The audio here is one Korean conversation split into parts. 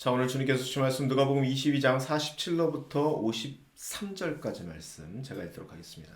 자, 오늘 주님께서 주신 말씀 누가복음 22장 47절부터 53절까지 말씀 제가 읽도록 하겠습니다.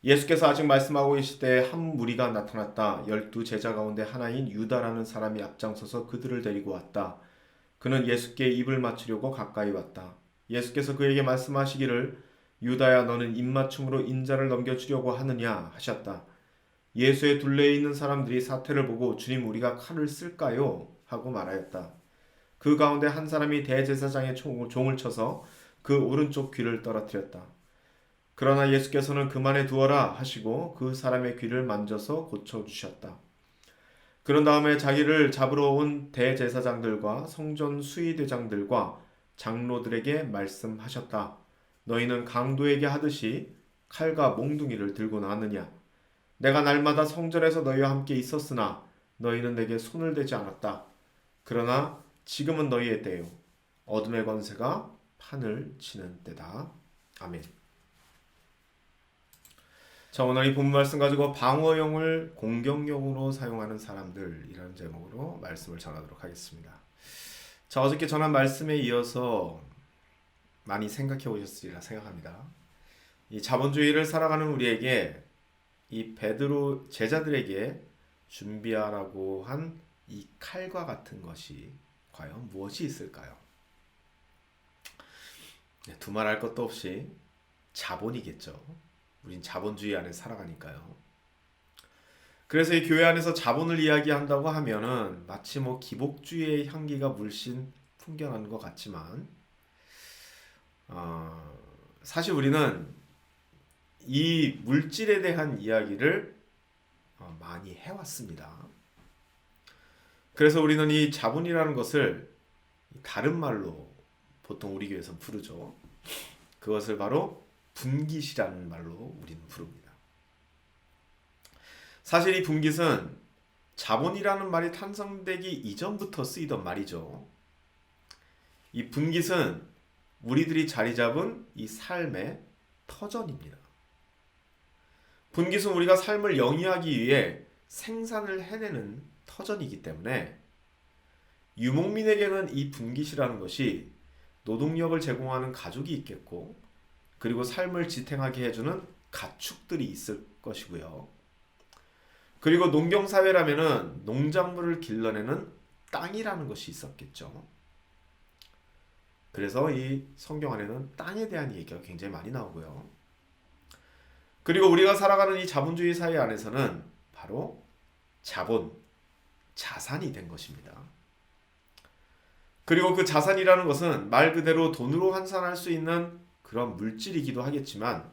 예수께서 아직 말씀하고 계실 때 한 무리가 나타났다. 12제자 가운데 하나인 유다라는 사람이 앞장서서 그들을 데리고 왔다. 그는 예수께 입을 맞추려고 가까이 왔다. 예수께서 그에게 말씀하시기를 유다야 너는 입맞춤으로 인자를 넘겨주려고 하느냐 하셨다. 예수의 둘레에 있는 사람들이 사태를 보고 주님 우리가 칼을 쓸까요? 하고 말하였다. 그 가운데 한 사람이 대제사장의 종을 쳐서 그 오른쪽 귀를 떨어뜨렸다. 그러나 예수께서는 그만해 두어라 하시고 그 사람의 귀를 만져서 고쳐주셨다. 그런 다음에 자기를 잡으러 온 대제사장들과 성전 수의대장들과 장로들에게 말씀하셨다. 너희는 강도에게 하듯이 칼과 몽둥이를 들고 나왔느냐? 내가 날마다 성전에서 너희와 함께 있었으나 너희는 내게 손을 대지 않았다. 그러나 지금은 너희의 때요 어둠의 권세가 판을 치는 때다. 아멘. 자, 오늘 이 본문 말씀 가지고 방어용을 공격용으로 사용하는 사람들이라는 제목으로 말씀을 전하도록 하겠습니다. 자, 어저께 전한 말씀에 이어서 많이 생각해 오셨으리라 생각합니다. 이 자본주의를 살아가는 우리에게 이 베드로 제자들에게 준비하라고 한 이 칼과 같은 것이 과연 무엇이 있을까요? 두말할 것도 없이 자본이겠죠. 우린 자본주의 안에 살아가니까요. 그래서 이 교회 안에서 자본을 이야기한다고 하면은 마치 기복주의의 향기가 물씬 풍겨나는 것 같지만 사실 우리는 이 물질에 대한 이야기를 많이 해왔습니다. 그래서 우리는 이 자본이라는 것을 다른 말로 보통 우리 교회에서 부르죠. 그것을 바로 분깃이라는 말로 우리는 부릅니다. 사실 이 분깃은 자본이라는 말이 탄생되기 이전부터 쓰이던 말이죠. 이 분깃은 우리들이 자리 잡은 이 삶의 터전입니다. 분깃은 우리가 삶을 영위하기 위해 생산을 해내는 터전이기 때문에 유목민에게는 이 분깃이라는 것이 노동력을 제공하는 가족이 있겠고 그리고 삶을 지탱하게 해주는 가축들이 있을 것이고요. 그리고 농경사회라면은 농작물을 길러내는 땅이라는 것이 있었겠죠. 그래서 이 성경 안에는 땅에 대한 얘기가 굉장히 많이 나오고요. 그리고 우리가 살아가는 이 자본주의 사회 안에서는 바로 자본, 자산이 된 것입니다. 그리고 그 자산이라는 것은 말 그대로 돈으로 환산할 수 있는 그런 물질이기도 하겠지만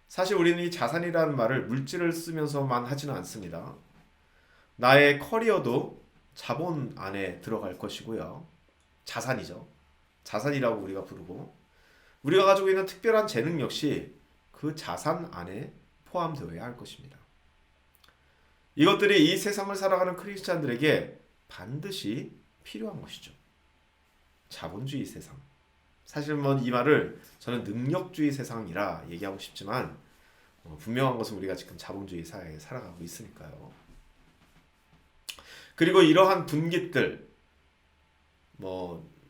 사실 우리는 이 자산이라는 말을 물질을 쓰면서만 하지는 않습니다. 나의 커리어도 자본 안에 들어갈 것이고요. 자산이죠. 자산이라고 우리가 부르고 우리가 가지고 있는 특별한 재능 역시 그 자산 안에 포함되어야 할 것입니다. 이것들이 이 세상을 살아가는 크리스찬들에게 반드시 필요한 것이죠. 자본주의 세상. 사실 이 말을 저는 능력주의 세상이라 얘기하고 싶지만 분명한 것은 우리가 지금 자본주의 사회에 살아가고 있으니까요. 그리고 이러한 분깃들,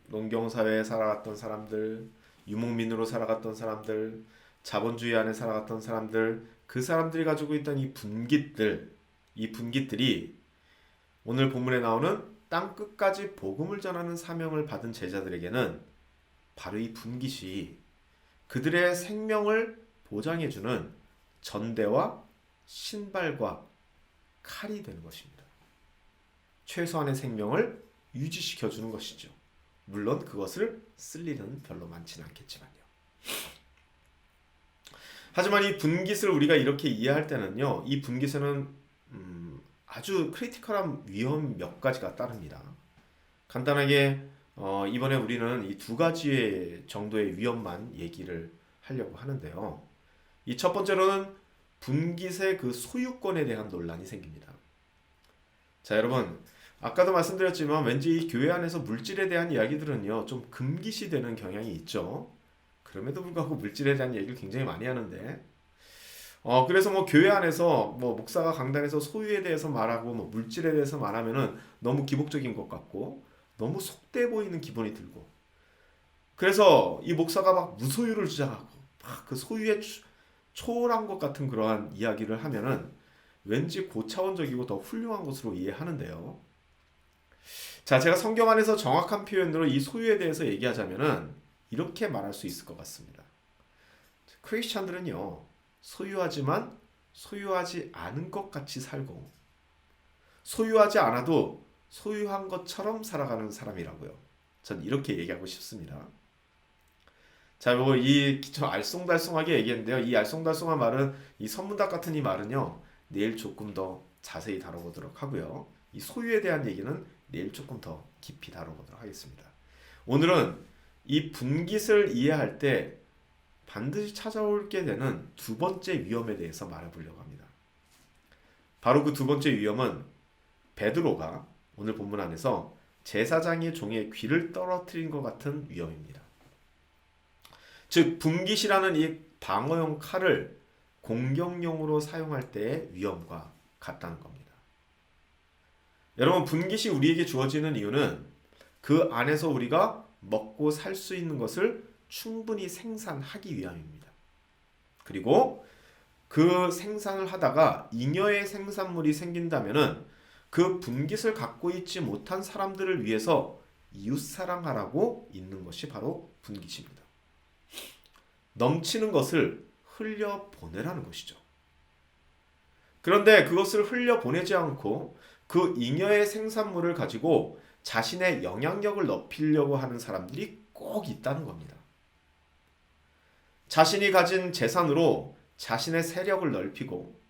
농경사회에 살아갔던 사람들, 유목민으로 살아갔던 사람들, 자본주의 안에 살아갔던 사람들, 그 사람들이 가지고 있던 이 분깃들이 오늘 본문에 나오는 땅 끝까지 복음을 전하는 사명을 받은 제자들에게는 바로 이 분깃이 그들의 생명을 보장해주는 전대와 신발과 칼이 되는 것입니다. 최소한의 생명을 유지시켜주는 것이죠. 물론 그것을 쓸 일은 별로 많지는 않겠지만요. 하지만 이 분깃을 우리가 이렇게 이해할 때는요, 이 분깃에는 아주 크리티컬한 위험 몇 가지가 따릅니다. 간단하게 이번에 우리는 이 두 가지 정도의 위험만 얘기를 하려고 하는데요. 이 첫 번째로는 분깃의 그 소유권에 대한 논란이 생깁니다. 자, 여러분, 아까도 말씀드렸지만 왠지 이 교회 안에서 물질에 대한 이야기들은요 좀 금기시 되는 경향이 있죠. 그럼에도 불구하고 물질에 대한 얘기를 굉장히 많이 하는데 그래서 교회 안에서 목사가 강단에서 소유에 대해서 말하고 물질에 대해서 말하면은 너무 기복적인 것 같고 너무 속돼 보이는 기분이 들고, 그래서 이 목사가 막 무소유를 주장하고 막 그 소유에 초월한 것 같은 그러한 이야기를 하면은 왠지 고차원적이고 더 훌륭한 것으로 이해하는데요. 자, 제가 성경 안에서 정확한 표현으로 이 소유에 대해서 얘기하자면은 이렇게 말할 수 있을 것 같습니다. 크리스찬들은요, 소유하지만 소유하지 않은 것 같이 살고, 소유하지 않아도 소유한 것처럼 살아가는 사람이라고요. 전 이렇게 얘기하고 싶습니다. 자, 저 알쏭달쏭하게 얘기했는데요. 이 알쏭달쏭한 말은, 이 선문답 같은 이 말은요, 내일 조금 더 자세히 다뤄보도록 하고요. 이 소유에 대한 얘기는 내일 조금 더 깊이 다뤄보도록 하겠습니다. 오늘은 이 분깃을 이해할 때 반드시 찾아올게 되는 두 번째 위험에 대해서 말해보려고 합니다. 바로 그 두 번째 위험은 베드로가 오늘 본문 안에서 제사장의 종의 귀를 떨어뜨린 것 같은 위험입니다. 즉, 분깃이라는 이 방어용 칼을 공격용으로 사용할 때의 위험과 같다는 겁니다. 여러분, 분깃이 우리에게 주어지는 이유는 그 안에서 우리가 먹고 살 수 있는 것을 충분히 생산하기 위함입니다. 그리고 그 생산을 하다가 잉여의 생산물이 생긴다면은 그 분깃을 갖고 있지 못한 사람들을 위해서 이웃사랑하라고 있는 것이 바로 분깃입니다. 넘치는 것을 흘려보내라는 것이죠. 그런데 그것을 흘려보내지 않고 그 잉여의 생산물을 가지고 자신의 영향력을 높이려고 하는 사람들이 꼭 있다는 겁니다. 자신이 가진 재산으로 자신의 세력을 넓히고,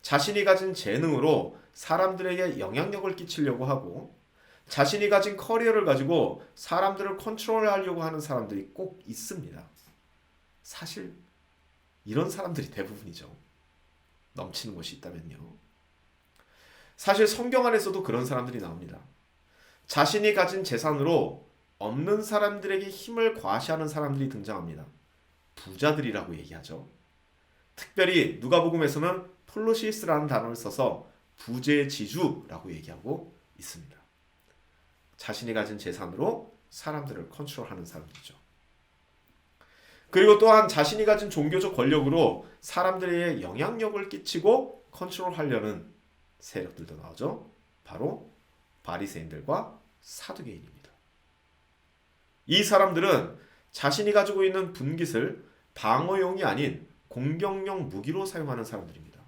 자신이 가진 재능으로 사람들에게 영향력을 끼치려고 하고, 자신이 가진 커리어를 가지고 사람들을 컨트롤하려고 하는 사람들이 꼭 있습니다. 사실 이런 사람들이 대부분이죠. 넘치는 것이 있다면요. 사실 성경 안에서도 그런 사람들이 나옵니다. 자신이 가진 재산으로 없는 사람들에게 힘을 과시하는 사람들이 등장합니다. 부자들이라고 얘기하죠. 특별히 누가복음에서는 폴로시스라는 단어를 써서 부재의 지주라고 얘기하고 있습니다. 자신이 가진 재산으로 사람들을 컨트롤하는 사람들이죠. 그리고 또한 자신이 가진 종교적 권력으로 사람들에게 영향력을 끼치고 컨트롤하려는 세력들도 나오죠. 바로 바리새인들과 사두개인입니다. 이 사람들은 자신이 가지고 있는 분깃을 방어용이 아닌 공격용 무기로 사용하는 사람들입니다.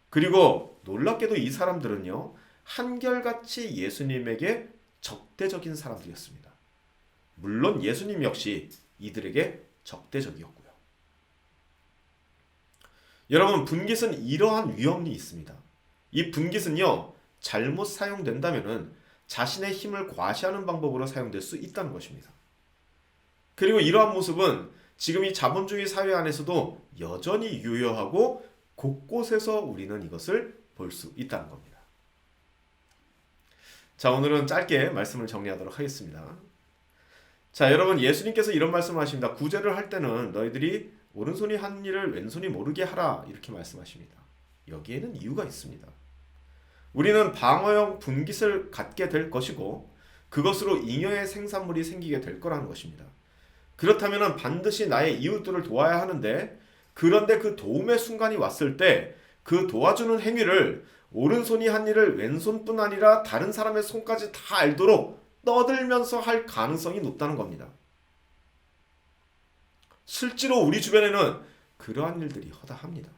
그리고 놀랍게도 이 사람들은요, 한결같이 예수님에게 적대적인 사람들이었습니다. 물론 예수님 역시 이들에게 적대적이었고요. 여러분, 분깃은 이러한 위험이 있습니다. 이 분깃은요, 잘못 사용된다면은 자신의 힘을 과시하는 방법으로 사용될 수 있다는 것입니다. 그리고 이러한 모습은 지금 이 자본주의 사회 안에서도 여전히 유효하고 곳곳에서 우리는 이것을 볼 수 있다는 겁니다. 자, 오늘은 짧게 말씀을 정리하도록 하겠습니다. 자, 여러분, 예수님께서 이런 말씀을 하십니다. 구제를 할 때는 너희들이 오른손이 한 일을 왼손이 모르게 하라, 이렇게 말씀하십니다. 여기에는 이유가 있습니다. 우리는 방어용 분깃을 갖게 될 것이고 그것으로 잉여의 생산물이 생기게 될 거라는 것입니다. 그렇다면 반드시 나의 이웃들을 도와야 하는데, 그런데 그 도움의 순간이 왔을 때 그 도와주는 행위를 오른손이 한 일을 왼손뿐 아니라 다른 사람의 손까지 다 알도록 떠들면서 할 가능성이 높다는 겁니다. 실제로 우리 주변에는 그러한 일들이 허다합니다.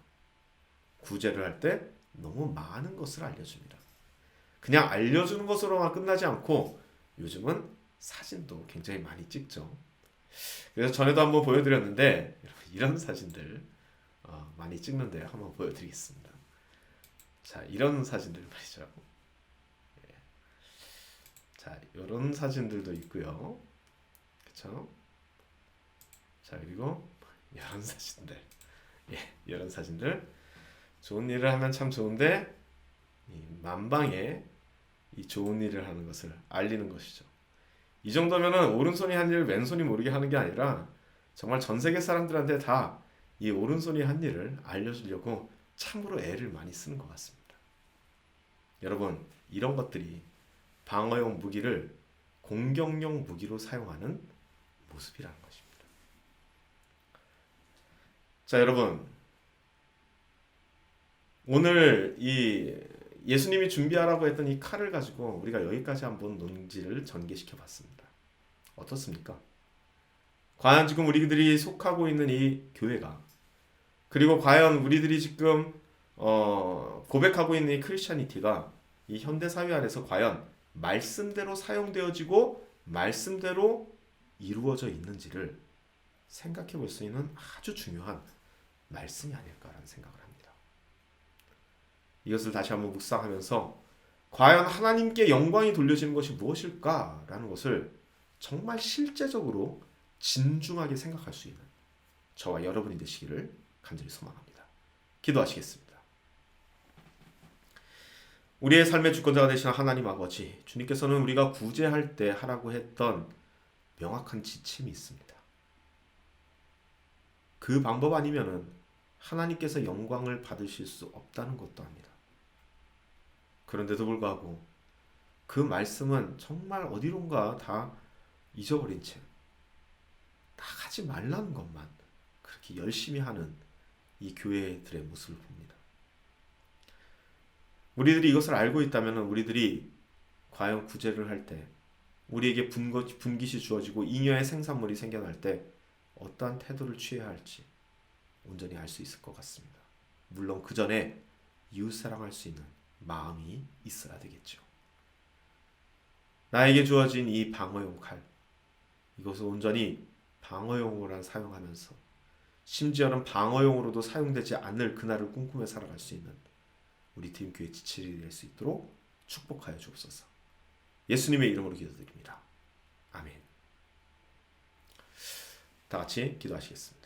구제를 할 때 너무 많은 것을 알려줍니다. 그냥 알려주는 것으로만 끝나지 않고 요즘은 사진도 굉장히 많이 찍죠. 그래서 전에도 한번 보여드렸는데 이런 사진들 많이 찍는데 한번 보여드리겠습니다. 자, 이런 사진들 말이죠. 자, 이런 사진들도 있고요. 그렇죠? 자, 그리고 이런 사진들, 이런 사진들. 좋은 일을 하면 참 좋은데 만방에 이 좋은 일을 하는 것을 알리는 것이죠. 이 정도면은 오른손이 한 일을 왼손이 모르게 하는 게 아니라 정말 전 세계 사람들한테 다 이 오른손이 한 일을 알려주려고 참으로 애를 많이 쓰는 것 같습니다. 여러분, 이런 것들이 방어용 무기를 공격용 무기로 사용하는 모습이라는 것입니다. 자, 여러분, 오늘 이 예수님이 준비하라고 했던 이 칼을 가지고 우리가 여기까지 한번 논지를 전개시켜 봤습니다. 어떻습니까? 과연 지금 우리들이 속하고 있는 이 교회가, 그리고 과연 우리들이 지금 고백하고 있는 이 크리스찬이티가 이 현대 사회 안에서 과연 말씀대로 사용되어지고 말씀대로 이루어져 있는지를 생각해 볼 수 있는 아주 중요한 말씀이 아닐까라는 생각을 합니다. 이것을 다시 한번 묵상하면서 과연 하나님께 영광이 돌려지는 것이 무엇일까라는 것을 정말 실제적으로 진중하게 생각할 수 있는 저와 여러분이 되시기를 간절히 소망합니다. 기도하시겠습니다. 우리의 삶의 주권자가 되시는 하나님 아버지, 주님께서는 우리가 구제할 때 하라고 했던 명확한 지침이 있습니다. 그 방법 아니면은 하나님께서 영광을 받으실 수 없다는 것도 압니다. 그런데도 불구하고 그 말씀은 정말 어디론가 다 잊어버린 채 다 하지 말라는 것만 그렇게 열심히 하는 이 교회들의 모습을 봅니다. 우리들이 이것을 알고 있다면 우리들이 과연 구제를 할 때, 우리에게 분깃이 주어지고 잉여의 생산물이 생겨날 때 어떠한 태도를 취해야 할지 온전히 알 수 있을 것 같습니다. 물론 그 전에 이웃사랑할 수 있는 마음이 있어야 되겠죠. 나에게 주어진 이 방어용 칼, 이것을 온전히 방어용으로 사용하면서 심지어는 방어용으로도 사용되지 않을 그날을 꿈꾸며 살아갈 수 있는 우리 팀교회 지체들이 될 수 있도록 축복하여 주옵소서. 예수님의 이름으로 기도드립니다. 아멘. 다 같이 기도하시겠습니다.